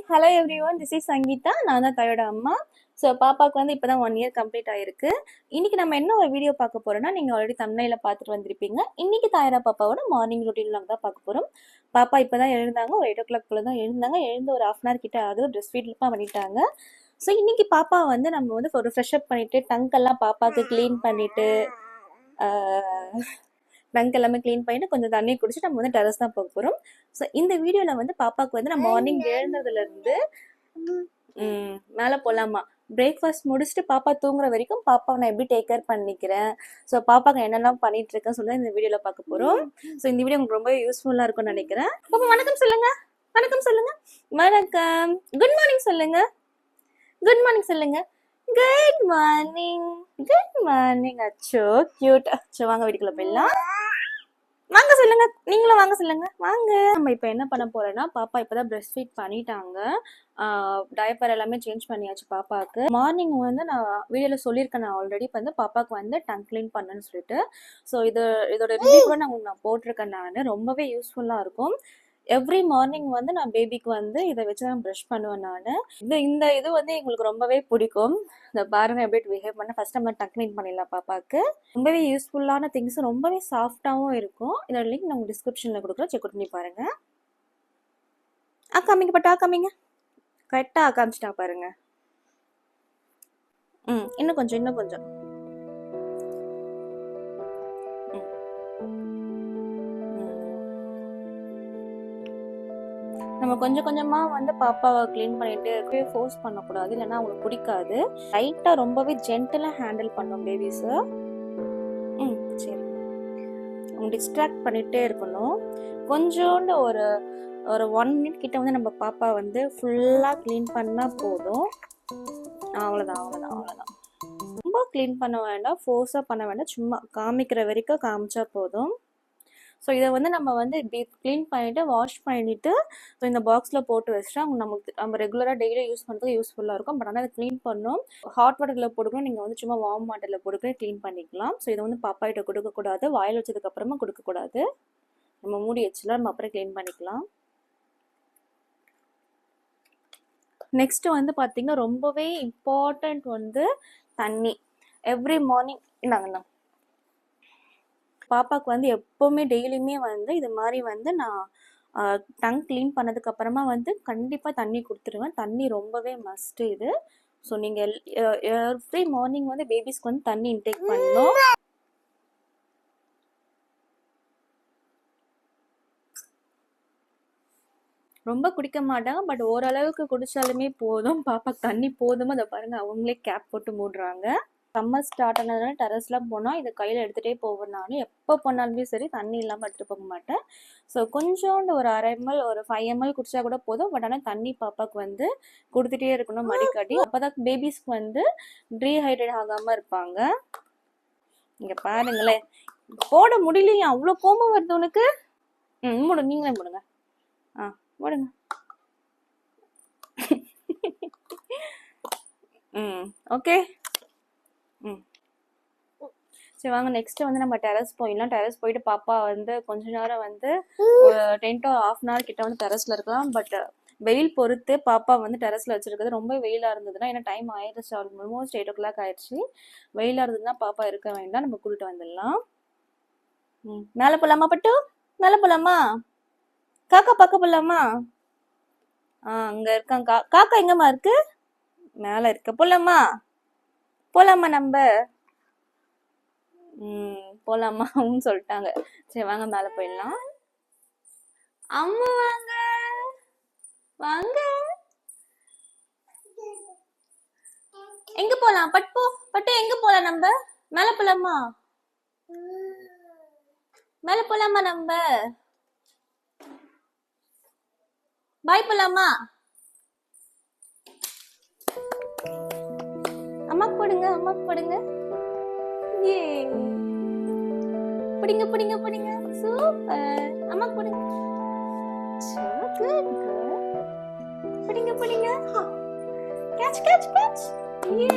Hello everyone, this is Sangeetha. நான் தான் தாயோட அம்மா. ஸோ பாப்பாவுக்கு வந்து இப்போ தான் 1 இயர் கம்ப்ளீட் ஆயிருக்கு. இன்னைக்கு நம்ம என்ன ஒரு வீடியோ பார்க்க போறோம்னா, நீங்கள் ஆல்ரெடி தம்ப்நெயில பார்த்துட்டு வந்திருப்பீங்க. இன்னைக்கு தாயரா பாப்பாவோட மார்னிங் ரொட்டீன் நாங்கள் தான் பார்க்க போகிறோம். பாப்பா இப்போ தான் எழுந்தாங்க, ஒரு 8 o'clock போல தான் எழுந்தாங்க. எழுந்து ஒரு 1/2 hour கிட்ட ஆகுது, ப்ரெஸ்ட் ஃபீட்லாம் பண்ணிட்டாங்க. ஸோ இன்னைக்கு பாப்பா வந்து நம்ம வந்து ஒரு ஃப்ரெஷ் அப் பண்ணிட்டு டங்கெல்லாம் பாப்பாவுக்கு க்ளீன் பண்ணிட்டு டங்க் எல்லாமே க்ளீன் பண்ணிட்டு கொஞ்சம் தண்ணி குடிச்சு நம்ம வந்து டெரஸ் தான் போக போகிறோம். ஸோ இந்த வீடியோவில் வந்து பாப்பாவுக்கு வந்து நான் மார்னிங் எழுந்ததுலேருந்து மேலே போகலாமா, பிரேக்ஃபாஸ்ட் முடிச்சுட்டு பாப்பா தூங்குற வரைக்கும் பாப்பாவை நான் எப்படி டேக் கேர் பண்ணிக்கிறேன், ஸோ பாப்பாக்கு என்னெல்லாம் பண்ணிட்டு இருக்கேன்னு சொல்லி இந்த வீடியோவில் பார்க்க போகிறோம். ஸோ இந்த வீடியோ உங்களுக்கு ரொம்ப யூஸ்ஃபுல்லாக இருக்கும்னு நினைக்கிறேன். பாப்பா வணக்கம் சொல்லுங்க. வணக்கம் சொல்லுங்க. வணக்கம். குட் மார்னிங் சொல்லுங்க. குட் மார்னிங் சொல்லுங்க. Good morning. Good morning. அச்சோ கியூட். அச்சோ வாங்க வீட்டுக்குள்ள போயிடலாம். வாங்க சொல்லுங்க. நீங்களும் வாங்க சொல்லுங்க. வாங்க. நம்ம இப்போ என்ன பண்ண போறோம்னா, பாப்பா இப்போதான் பிரஸ்ட் ஃபீட் பண்ணிட்டாங்க. டயப்பர் எல்லாமே சேஞ்ச் பண்ணியாச்சு பாப்பாவுக்கு. மார்னிங் வந்து நான் வீடியோவில் சொல்லியிருக்கேன், நான் ஆல்ரெடி வந்து பாப்பாவுக்கு வந்து டங் க்ளீன் பண்ணேன்னு சொல்லிட்டு. ஸோ இதோட ரிவ்யூ கூட நான் போட்டிருக்கேன். நான் ரொம்பவே யூஸ்ஃபுல்லாக இருக்கும். எவ்ரி மார்னிங் வந்து நான் பேபிக்கு வந்து இதை வச்சு தான் ப்ரஷ் பண்ணுவேன். நான் இந்த இது வந்து எங்களுக்கு ரொம்பவே பிடிக்கும். இந்த பாருங்க எப்படி பிஹேவ் பண்ண. ஃபர்ஸ்ட் நம்ம டங் க்ளீன் பண்ணிடலாம் பாப்பாவுக்கு. ரொம்பவே யூஸ்ஃபுல்லான திங்ஸ், ரொம்பவே சாஃப்டாகவும் இருக்கும். இதோட லிங்க் நான் டிஸ்கிரிப்ஷனில் கொடுக்குறேன், செக் பண்ணி பாருங்க. காமிங்க பட்டா, காமிங்க. கரெக்டாக காமிச்சிட்டா பாருங்க. இன்னும் கொஞ்சம், இன்னும் கொஞ்சம். நம்ம கொஞ்சம் கொஞ்சமா வந்து பாப்பாவை க்ளீன் பண்ணிட்டு இருக்கவே ஃபோர்ஸ் பண்ணக்கூடாது, இல்லைன்னா அவங்களுக்கு பிடிக்காது. லைட்டா ரொம்பவே ஜென்டலா ஹேண்டில் பண்ணும் பேபிஸ். சரி, டிஸ்ட்ராக்ட் பண்ணிட்டே இருக்கணும். கொஞ்சோண்டு ஒரு 1 minute கிட்ட வந்து நம்ம பாப்பா வந்து ஃபுல்லா க்ளீன் பண்ணா போதும். அவ்வளோதான் அவ்வளோதான் அவ்வளோதான். ரொம்ப க்ளீன் பண்ண வேண்டாம், ஃபோர்ஸாக பண்ண வேண்டாம், சும்மா காமிக்கிற வரைக்கும் காமிச்சா போதும். ஸோ இதை வந்து நம்ம வந்து இப்படி க்ளீன் பண்ணிவிட்டு வாஷ் பண்ணிவிட்டு ஸோ இந்த பாக்ஸில் போட்டு வச்சுட்டா நம்ம ரெகுலராக டெய்லி யூஸ் பண்ணுறதுக்கு யூஸ்ஃபுல்லாக இருக்கும். பட் ஆனால் அதை க்ளீன் பண்ணணும். ஹாட் வாட்டரில் போட்டுக்கணும், நீங்கள் வந்து சும்மா வார்ம் வாட்டரில் போட்டுக்க க்ளீன் பண்ணிக்கலாம். ஸோ இதை வந்து பாப்பா கிட்ட கொடுக்கக்கூடாது, வாயில் வச்சதுக்கப்புறமா கொடுக்கக்கூடாது. நம்ம மூடி வச்சுலாம் நம்ம அப்புறம் க்ளீன் பண்ணிக்கலாம். நெக்ஸ்ட் வந்து பார்த்தீங்கன்னா ரொம்பவே இம்பார்ட்டண்ட் வந்து தண்ணி. எவ்ரி மார்னிங் இந்தாங்கண்ணா பாப்பாவுக்கு வந்து எப்போவுமே டெய்லியுமே வந்து இது மாதிரி வந்து நான் டங் க்ளீன் பண்ணதுக்கு அப்புறமா வந்து கண்டிப்பாக தண்ணி கொடுத்துருவேன். தண்ணி ரொம்பவே மஸ்ட்டு இது. ஸோ நீங்கள் எவ்ரி மார்னிங் வந்து பேபிஸ்க்கு வந்து தண்ணி இன்டேக் பண்ணணும். ரொம்ப குடிக்க மாட்டாங்க, பட் ஓரளவுக்கு குடிச்சாலுமே போதும். பாப்பாக்கு தண்ணி போதும். அதை பாருங்க, அவங்களே கேப் போட்டு மூடுறாங்க. சம்மர் ஸ்டார்ட் ஆனதுனால டெரஸ்லாம் போனால் இதை கையில் எடுத்துகிட்டே போவேன். நான் எப்போ போனாலுமே சரி தண்ணி இல்லாமல் எடுத்துகிட்டு போக மாட்டேன். ஸோ கொஞ்சோண்டு ஒரு 1/2 ml ஒரு 5 ml குடிச்சா கூட போதும். பட் ஆனால் தண்ணி பாப்பாவுக்கு வந்து கொடுத்துட்டே இருக்கணும் மடிக்காட்டி. அப்போ தான் பேபிஸ்க்கு வந்து டீஹைட்ரேட் ஆகாமல் இருப்பாங்க. இங்கே பாருங்களேன், போட முடியலையா, அவ்வளோ கோபம் வருது உனக்கு. மூடு, நீங்களே மூடுங்க. மூடுங்க. ஓகே. சரி வாங்க, நெக்ஸ்ட் வந்து நம்ம டெரஸ் போயிடலாம். டெரஸ் போயிட்டு பாப்பா வந்து கொஞ்ச நேரம் வந்து 10 to half an hour கிட்ட வந்து டெரஸ்ல இருக்கலாம். பட் வெயில் பொறுத்து பாப்பா வந்து டெரஸ்ல வச்சிருக்கிறது. ரொம்ப வெயிலா இருந்ததுன்னா, ஏன்னா டைம் ஆயிடுச்சு, ஆல்மோஸ்ட் 8 o'clock ஆயிடுச்சு. வெயிலா இருந்ததுன்னா பாப்பா இருக்க வேண்டாம், நம்ம கூட்டிட்டு வந்துடலாம். மேலே போலாமா பட்டு? மேலே போலாமா? காக்கா பார்க்க போலாமா? அங்க இருக்காங்க. காக்கா எங்கம்மா இருக்கு? மேல இருக்க. போலாமா? போலாமா நம்ம? போலாமா சொல்லிட்டாங்க. சரி வாங்க மேல போயிடலாம். அம்மா வாங்க வாங்க. எங்க போலாம் பட்டு? பட்டு எங்க போலாம் நம்ம? மேல போலாமா? மேல போலாமா நம்ம? பாய் போலாமா? அம்மாக்கு போடுங்க, அம்மாக்கு போடுங்க. ஏ புடிங்க புடிங்க புடிங்க. சூப்பர். அம்மாக்கு போடுங்க. Good good. புடிங்க புடிங்க. Catch catch catch. ஏ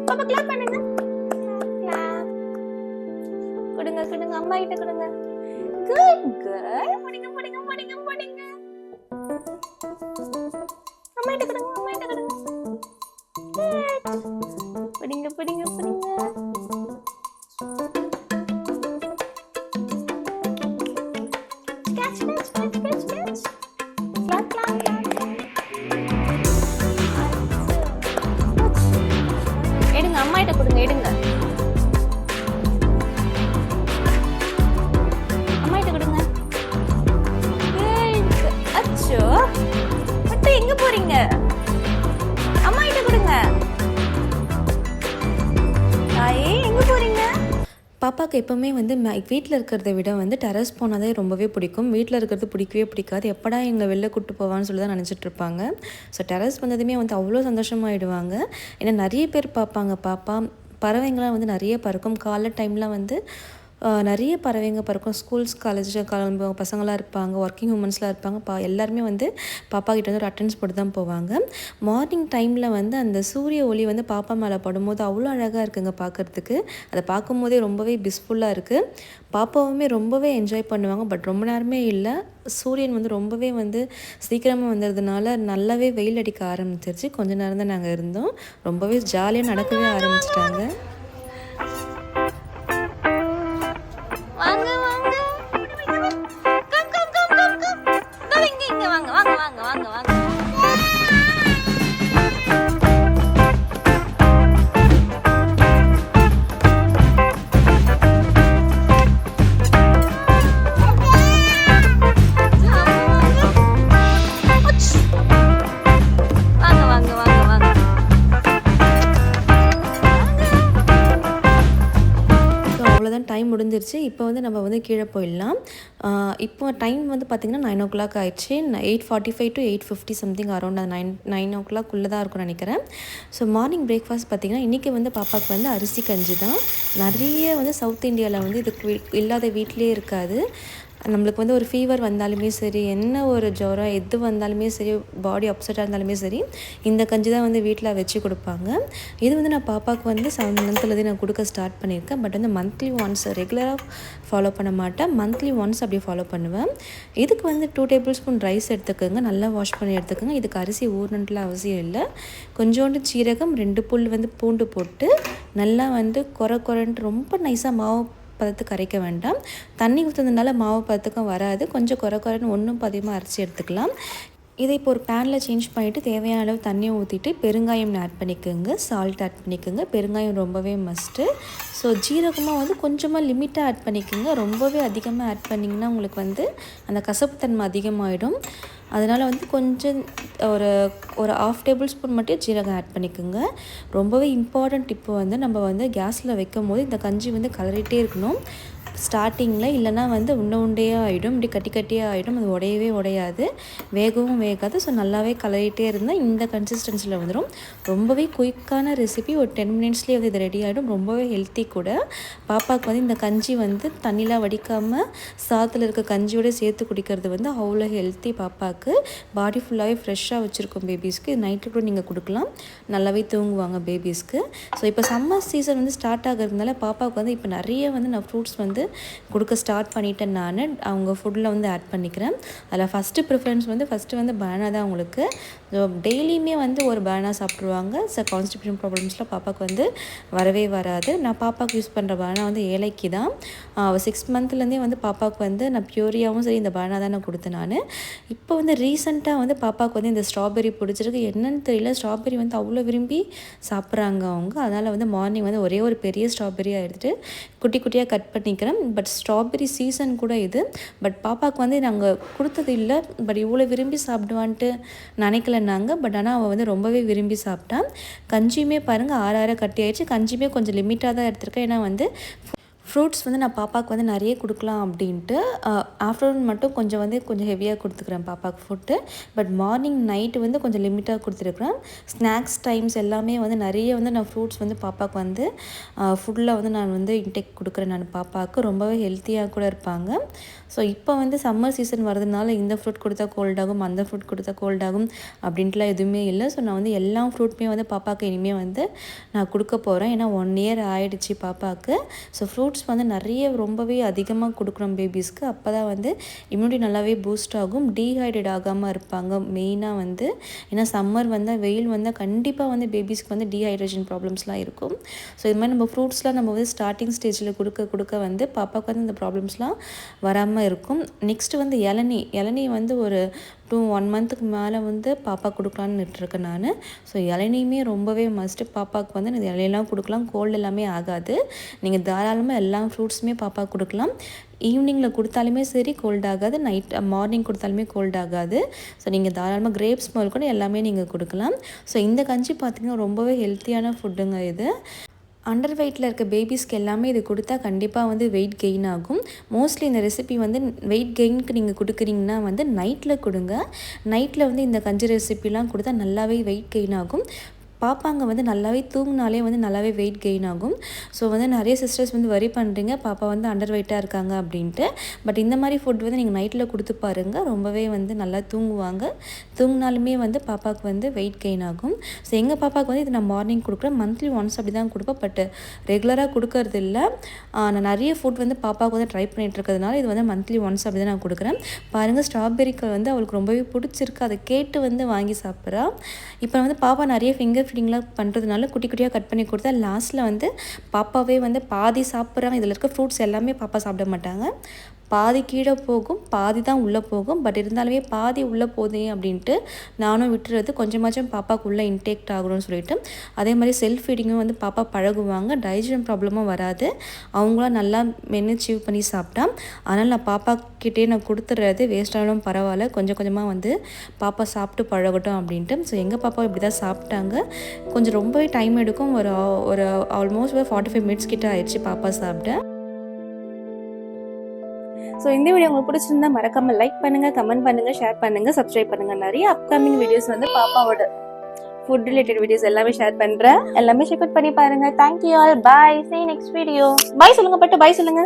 பாப்பா கிளாப் பண்ணுங்க. கிளாப். கொடுங்க கொடுங்க, அம்மா கிட்ட கொடுங்க. Good good. புடிங்க புடிங்க புடிங்க புடிங்க. அம்மா கிட்ட முத்து எங்க போறீங்க? அம்மா கிட்ட கொடுங்க. தாயே எங்க போறீங்க? பாப்பாவுக்கு எப்போவுமே வந்து வீட்டில் இருக்கிறத விட வந்து டெரஸ் போனதே ரொம்பவே பிடிக்கும். வீட்டில் இருக்கிறது பிடிக்கவே பிடிக்காது. எப்படா எங்களை வெளில கூப்பிட்டு போவான்னு சொல்லி தான் நினச்சிட்ருப்பாங்க. ஸோ டெரஸ் வந்ததுமே வந்து அவ்வளோ சந்தோஷமாகிடுவாங்க. ஏன்னா நிறைய பேர் பார்ப்பாங்க. பாப்பா பறவைங்களாம் வந்து நிறைய பறக்கும். காலை டைமில் வந்து நிறைய பறவைங்க பறக்கும். ஸ்கூல்ஸ் காலேஜ் கிளம்புவாங்க, பசங்களாம் இருப்பாங்க, ஒர்க்கிங் உமன்ஸ்லாம் இருப்பாங்க. எல்லாருமே வந்து பாப்பா கிட்ட வந்து ஒரு அட்டெண்டன்ஸ் போட்டு தான் போவாங்க. மார்னிங் டைமில் வந்து அந்த சூரிய ஒளி வந்து பாப்பா மேலே படும்போது அவ்வளோ அழகாக இருக்குங்க பார்க்குறதுக்கு. அதை பார்க்கும்போதே ரொம்பவே பிஸ்ஃபுல்லாக இருக்குது. பாப்பாவுமே ரொம்பவே என்ஜாய் பண்ணுவாங்க. பட் ரொம்ப நேரமே இல்லை, சூரியன் வந்து ரொம்பவே வந்து சீக்கிரமாக வந்ததுனால நல்லாவே வெயில் அடிக்க ஆரம்பிச்சிருச்சு. கொஞ்ச நேரம் தான் நாங்கள் இருந்தோம். ரொம்பவே ஜாலியாக நடக்கவே ஆரம்பிச்சிட்டாங்க. டைம் முடிஞ்சிருச்சு. இப்போ வந்து நம்ம வந்து கீழே போயிடலாம். இப்போ டைம் வந்து பார்த்திங்கன்னா 9 o'clock ஆயிடுச்சு. 8:45 to 8:50 சம்திங் அரௌண்ட் 9 o'clock தான் இருக்கும்னு நினைக்கிறேன். ஸோ மார்னிங் பிரேக்ஃபாஸ்ட் பார்த்திங்கன்னா இன்றைக்கி வந்து பாப்பாவுக்கு வந்து அரிசி கஞ்சி தான். நிறைய வந்து சவுத் இந்தியாவில் வந்து இதுக்கு இல்லாத வீட்டிலே இருக்காது. நம்மளுக்கு வந்து ஒரு ஃபீவர் வந்தாலுமே சரி, என்ன ஒரு ஜுரம் எது வந்தாலுமே சரி, பாடி அப்செட்டாக இருந்தாலுமே சரி, இந்த கஞ்சி தான் வந்து வீட்டில் வச்சு கொடுப்பாங்க. இது வந்து நான் பாப்பாவுக்கு வந்து 7 monthலேருந்து நான் கொடுக்க ஸ்டார்ட் பண்ணியிருக்கேன். பட் வந்து மந்த்லி ஒன்ஸ் ரெகுலராக ஃபாலோ பண்ண மாட்டேன். மந்த்லி ஒன்ஸ் அப்படி ஃபாலோ பண்ணுவேன். இதுக்கு வந்து 2 tablespoon ரைஸ் எடுத்துக்கோங்க. நல்லா வாஷ் பண்ணி எடுத்துக்கோங்க. இதுக்கு அரிசி ஊறணுன்ட்டுலாம் அவசியம் இல்லை. கொஞ்சோண்டு சீரகம், 2 புல் வந்து பூண்டு போட்டு நல்லா வந்து கொரன்ட்டு ரொம்ப நைஸாக மாவு பதத்துக்கு அரைக்க வேண்டாம். தண்ணி ஊற்றுறதுனால மாவு பதத்துக்கும் வராது. கொஞ்சம் குறைன்னு ஒன்றும் அதிகமாக அரைச்சி எடுத்துக்கலாம். இதை இப்போ ஒரு பேனில் சேஞ்ச் பண்ணிவிட்டு தேவையான அளவு தண்ணியை ஊற்றிட்டு பெருங்காயம் ஆட் பண்ணிக்கோங்க, சால்ட் ஆட் பண்ணிக்கோங்க. பெருங்காயம் ரொம்பவே மஸ்ட்டு. ஸோ ஜீரகமாக வந்து கொஞ்சமாக லிமிட்டாக ஆட் பண்ணிக்கோங்க. ரொம்பவே அதிகமாக ஆட் பண்ணிங்கன்னா உங்களுக்கு வந்து அந்த கசப்புத்தன்மை அதிகமாகிடும். அதனால் வந்து கொஞ்சம் ஒரு 1/2 tablespoon மட்டும் ஜீரகம் ஆட் பண்ணிக்கோங்க. ரொம்பவே இம்பார்ட்டண்ட் டிப்பு வந்து நம்ம வந்து கேஸில் வைக்கும் போது இந்த கஞ்சி வந்து கலரிட்டே இருக்கணும் ஸ்டார்டிங்கில். இல்லைனா வந்து உண்டையாக ஆகிடும், இப்படி கட்டியாக ஆகிடும். அது உடையாது, வேகவும் வேகாது. ஸோ நல்லாவே கலரிட்டே இருந்தால் இந்த கன்சிஸ்டன்சியில் வந்துடும். ரொம்பவே குயிக்கான ரெசிபி. ஒரு 10 minutesலேயே வந்து இது ரெடி ஆகிடும். ரொம்பவே ஹெல்த்தி கூட. பாப்பாவுக்கு வந்து இந்த கஞ்சி வந்து தண்ணிலாம் வடிக்காமல் சாதத்தில் இருக்க கஞ்சியோடு சேர்த்து குடிக்கிறது வந்து அவ்வளோ ஹெல்த்தி. பாப்பாவுக்கு பாடி ஃபுல்லாகவே ஃப்ரெஷ்ஷாக வச்சுருக்கோம் பேபிஸ்க்கு. இது நைட்டு கூட நீங்கள் கொடுக்கலாம், நல்லாவே தூங்குவாங்க பேபிஸ்க்கு. ஸோ இப்போ சம்மர் சீசன் வந்து ஸ்டார்ட் ஆகிறதுனால பாப்பாவுக்கு வந்து இப்போ நிறைய வந்து நான் ஃப்ரூட்ஸ் வந்து கொடுக்க ஸ்டார்ட் பண்ணிட்டேன். நான் அவங்க ஃபுட்டில் வந்து ஆட் பண்ணிக்கிறேன். அதில் ஃபஸ்ட்டு வந்து பனானா தான் அவங்களுக்கு. ஸோ டெய்லியுமே வந்து ஒரு பனானா சாப்பிட்ருவாங்க. ஸோ கான்ஸ்டிபேஷன் ப்ராப்ளம்ஸ்லாம் பாப்பாவுக்கு வந்து வரவே வராது. நான் பாப்பாவுக்கு யூஸ் பண்ணுற பனானா வந்து ஏலைக்கு தான். 6 monthலேருந்தே வந்து பாப்பாவுக்கு வந்து நான் பியூரியாகவும் சரி இந்த பனானா தான் நான் கொடுத்தேன். நான் இப்போ வந்து ரீசெண்டாக வந்து பாப்பாவுக்கு வந்து இந்த ஸ்ட்ராபெரி பிடிச்சிருக்கு. என்னன்னு தெரியல, ஸ்ட்ராபெரி வந்து அவ்வளோ விரும்பி சாப்பிட்றாங்க அவங்க. அதனால் வந்து மார்னிங் வந்து ஒரே ஒரு பெரிய ஸ்ட்ராபெரியாக எடுத்துகிட்டு குட்டியாக கட் பண்ணிக்கிறேன். பட் ஸ்ட்ராபெரி சீசன் கூட இது. பட் பாப்பாவுக்கு வந்து நாங்கள் கொடுத்தது இல்லை. பட் இவ்வளோ விரும்பி சாப்பிடுவான்ட்டு நினைக்கலன்னாங்க. பட் ஆனால் அவள் வந்து ரொம்பவே விரும்பி சாப்பிட்டான். கஞ்சியுமே பாருங்கள் 6 கட்டி ஆயிடுச்சு. கஞ்சியுமே கொஞ்சம் லிமிட்டாக தான் எடுத்திருக்கேன். ஏன்னா வந்து ஃப்ரூட்ஸ் வந்து நான் பாப்பாவுக்கு வந்து நிறைய கொடுக்கலாம் அப்படின்ட்டு ஆஃப்டர்நூன் மட்டும் கொஞ்சம் ஹெவியாக கொடுத்துக்கிறேன் பாப்பாவுக்கு ஃபுட்டு. பட் மார்னிங் நைட்டு வந்து கொஞ்சம் லிமிட்டாக கொடுத்துருக்குறேன். ஸ்நாக்ஸ் டைம்ஸ் எல்லாமே வந்து நிறைய வந்து நான் ஃப்ரூட்ஸ் வந்து பாப்பாவுக்கு வந்து ஃபுட்டில் வந்து நான் வந்து இன்டேக் கொடுக்குறேன். நான் பாப்பாவுக்கு ரொம்பவே ஹெல்த்தியாக கூட இருப்பாங்க. ஸோ இப்போ வந்து சம்மர் சீசன் வரதுனால இந்த ஃப்ரூட் கொடுத்தா கோல்டாகும், அந்த ஃப்ரூட் கொடுத்தா கோல்டாகும் அப்படின்ட்டுலாம் எதுவுமே இல்லை. ஸோ நான் வந்து எல்லா ஃப்ரூட்டுமே வந்து பாப்பாவுக்கு இனிமேல் வந்து நான் கொடுக்க போகிறேன். ஏன்னா 1 year ஆகிடுச்சு பாப்பாவுக்கு. ஸோ ஃப்ரூட்ஸ் வந்து நிறைய ரொம்பவே அதிகமாக கொடுக்குறோம் பேபிஸ்க்கு. அப்போ தான் வந்து இம்யூனிட்டி நல்லாவே பூஸ்ட் ஆகும், டீஹைட்ரேட் ஆகாமல் இருப்பாங்க மெயினாக வந்து. ஏன்னா சம்மர் வந்தால் வெயில் வந்தால் கண்டிப்பாக வந்து பேபிஸ்க்கு வந்து டீஹைட்ரேஷன் ப்ராப்ளம்ஸ்லாம் இருக்கும். ஸோ இது மாதிரி நம்ம ஃப்ரூட்ஸ்லாம் நம்ம வந்து ஸ்டார்டிங் ஸ்டேஜில் கொடுக்க வந்து பாப்பாவுக்கு வந்து இந்த ப்ராப்ளம்ஸ்லாம் வராமல் இல்லாமல் இருக்கும். நெக்ஸ்ட்டு வந்து இளநீ வந்து ஒரு 1 மந்த்துக்கு மேலே வந்து பாப்பா கொடுக்கலான்னு விட்டுருக்கேன் நான். ஸோ இளநியுமே ரொம்பவே மஸ்ட்டு. பாப்பாவுக்கு வந்து இந்த இலையெல்லாம் கொடுக்கலாம், கோல்டு எல்லாமே ஆகாது. நீங்கள் தாராளமாக எல்லா ஃப்ரூட்ஸுமே பாப்பாவுக்கு கொடுக்கலாம். ஈவினிங்கில் கொடுத்தாலுமே சரி கோல்ட் ஆகாது, மார்னிங் கொடுத்தாலுமே கோல்ட் ஆகாது. ஸோ நீங்கள் தாராளமாக கிரேப்ஸ் முதல் கூட எல்லாமே நீங்கள் கொடுக்கலாம். ஸோ இந்த கஞ்சி பார்த்திங்கன்னா ரொம்பவே ஹெல்த்தியான ஃபுட்டுங்க இது. அண்டர் வெயிட்டில் இருக்க பேபிஸ்க்கு எல்லாமே இது கொடுத்தா கண்டிப்பாக வந்து வெயிட் கெயின் ஆகும். மோஸ்ட்லி இந்த ரெசிபி வந்து வெயிட் கெயினுக்கு நீங்கள் கொடுக்குறீங்கன்னா வந்து நைட்டில் கொடுங்க. நைட்டில் வந்து இந்த கஞ்சி ரெசிபிலாம் கொடுத்தா நல்லாவே வெயிட் கெயின் ஆகும். பாப்பாங்க வந்து நல்லாவே தூங்கினாலே வந்து நல்லாவே வெயிட் கெயின் ஆகும். ஸோ வந்து நிறைய சிஸ்டர்ஸ் வந்து வரி பண்ணுறீங்க பாப்பா வந்து அண்டர் வெயிட்டாக இருக்காங்க அப்படின்ட்டு. பட் இந்த மாதிரி ஃபுட் வந்து நீங்கள் நைட்டில் கொடுத்து பாருங்கள், ரொம்பவே வந்து நல்லா தூங்குவாங்க. தூங்கினாலுமே வந்து பாப்பாவுக்கு வந்து வெயிட் கெயின் ஆகும். ஸோ எங்கள் பாப்பாவுக்கு வந்து இது நான் மார்னிங் கொடுக்குறேன், மந்த்லி ஒன்ஸ் அப்படி தான் கொடுப்பேன். பட் ரெகுலராக கொடுக்கறது இல்லை. நான் நிறைய ஃபுட் வந்து பாப்பாவுக்கு வந்து ட்ரை பண்ணிகிட்டு இருக்கிறதுனால இது வந்து மந்த்லி ஒன்ஸ் அப்படி தான் நான் கொடுக்குறேன். பாருங்கள், ஸ்ட்ராபெரிக்கு வந்து அவளுக்கு ரொம்பவே பிடிச்சிருக்கு, அதை கேட்டு வந்து வாங்கி சாப்பிட்றா. இப்போ வந்து பாப்பா நிறைய ஃபிங்கர் ஃபீடிங்லாம் பண்ணுறதுனால குட்டி குட்டியாக கட் பண்ணி கொடுத்தா லாஸ்ட்டில் வந்து பாப்பாவே வந்து பாதி சாப்பிட்றாங்க. இதில் இருக்க ஃப்ரூட்ஸ் எல்லாமே பாப்பா சாப்பிட மாட்டாங்க. பாதி கீழே போகும், பாதி தான் உள்ளே போகும். பட் இருந்தாலுமே பாதி உள்ளே போதே அப்படின்ட்டு நானும் விட்டுறது. கொஞ்சமாச்சும் பாப்பாவுக்கு உள்ளே இன்டேக்ட் ஆகணும்னு சொல்லிட்டு. அதே மாதிரி செல்ஃப் ஃபீடிங்கும் வந்து பாப்பா பழகுவாங்க, டைஜஷன் ப்ராப்ளமும் வராது. அவங்களாம் நல்லா மென்று சீவ் பண்ணி சாப்பிட்டா. அதனால் நான் பாப்பாக்கிட்டே நான் கொடுத்துட்றது, வேஸ்ட் ஆனாலும் பரவாயில்ல, கொஞ்சம் கொஞ்சமாக வந்து பாப்பா சாப்பிட்டு பழகட்டும் அப்படின்ட்டு. ஸோ எங்கள் பாப்பா இப்படி தான் சாப்பிட்டாங்க. கொஞ்சம் ரொம்பவே டைம் எடுக்கும். ஒரு ஆல்மோஸ்ட் 45 மினிட்ஸ் கிட்ட ஆயிடுச்சு பாப்பா சாப்பிட. ஸோ இந்த வீடியோ உங்களுக்கு பிடிச்சிருந்தா மறக்காம லைக் பண்ணுங்க, கமெண்ட் பண்ணுங்க, ஷேர் பண்ணுங்க, சப்ஸ்கிரைப் பண்ணுங்க. நிறைய அப்கமிங் வீடியோஸ் வந்து பாப்பாவோட ஃபுட் ரிலேட்டட் வீடியோஸ் எல்லாமே ஷேர் பண்றேன். எல்லாமே செக் அவுட் பண்ணி பாருங்க. Thank you all. Bye. see you next video. பாய் சொல்லுங்க, பட்டு பாய் சொல்லுங்க.